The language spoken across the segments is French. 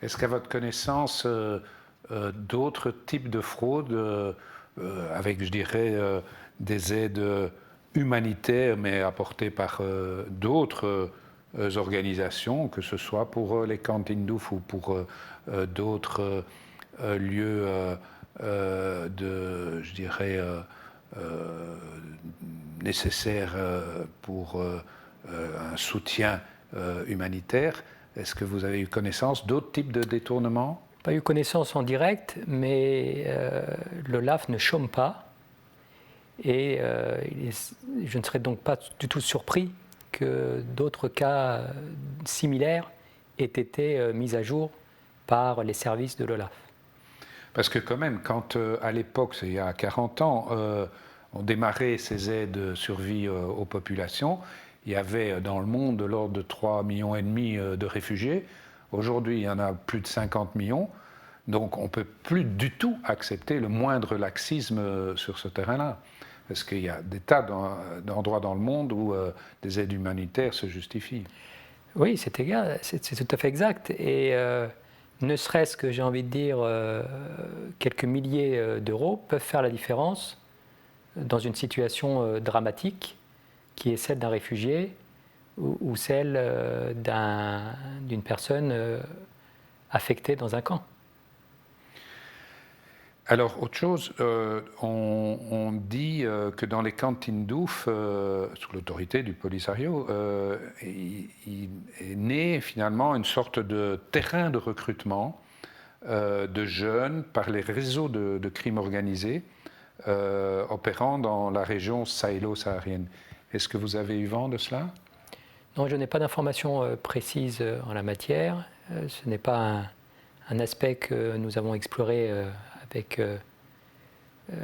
Est-ce qu'à votre connaissance, d'autres types de fraudes, avec, je dirais, des aides humanitaires, mais apportées par d'autres organisations, que ce soit pour les camps Tindouf ou pour d'autres lieux je dirais, nécessaires pour un soutien humanitaire. Est-ce que vous avez eu connaissance d'autres types de détournements? Pas eu connaissance en direct, mais l'OLAF ne chôme pas. Et je ne serais donc pas du tout surpris que d'autres cas similaires aient été mis à jour par les services de l'OLAF. Parce que quand même, quand à l'époque, c'est il y a 40 ans, on démarrait ces aides de survie aux populations, il y avait dans le monde de l'ordre de 3,5 millions de réfugiés. Aujourd'hui, il y en a plus de 50 millions. Donc on ne peut plus du tout accepter le moindre laxisme sur ce terrain-là. Parce qu'il y a des tas d'endroits dans le monde où des aides humanitaires se justifient. Oui, c'est tout à fait exact. Et ne serait-ce que, j'ai envie de dire, quelques milliers d'euros peuvent faire la différence dans une situation dramatique qui est celle d'un réfugié ou celle d'une personne affectée dans un camp. Alors, autre chose, on dit que dans les camps de Tindouf, sous l'autorité du Polisario, il est né finalement une sorte de terrain de recrutement de jeunes par les réseaux de crimes organisés opérant dans la région sahélo-saharienne. Est-ce que vous avez eu vent de cela? Non, je n'ai pas d'informations précises en la matière. Ce n'est pas un aspect que nous avons exploré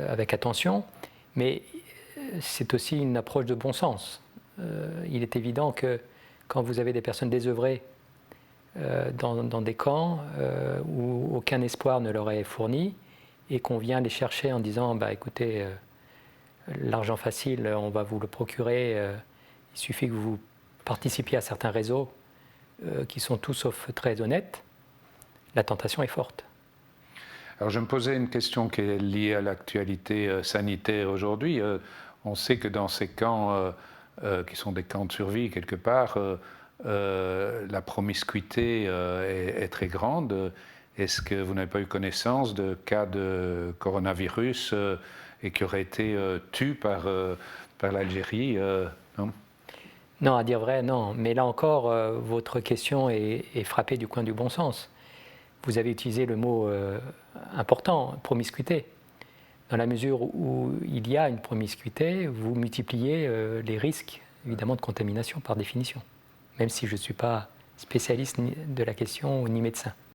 avec attention, mais c'est aussi une approche de bon sens. Il est évident que quand vous avez des personnes désœuvrées dans des camps où aucun espoir ne leur est fourni et qu'on vient les chercher en disant bah, écoutez, l'argent facile, on va vous le procurer, il suffit que vous participiez à certains réseaux qui sont tout sauf très honnêtes, la tentation est forte. Alors je me posais une question qui est liée à l'actualité sanitaire aujourd'hui. On sait que dans ces camps, qui sont des camps de survie quelque part, la promiscuité est très grande. Est-ce que vous n'avez pas eu connaissance de cas de coronavirus et qui auraient été tus par l'Algérie non? Non, à dire vrai, non. Mais là encore, votre question est frappée du coin du bon sens. Vous avez utilisé le mot important, promiscuité. Dans la mesure où il y a une promiscuité, vous multipliez les risques, évidemment, de contamination par définition, même si je ne suis pas spécialiste de la question ni médecin.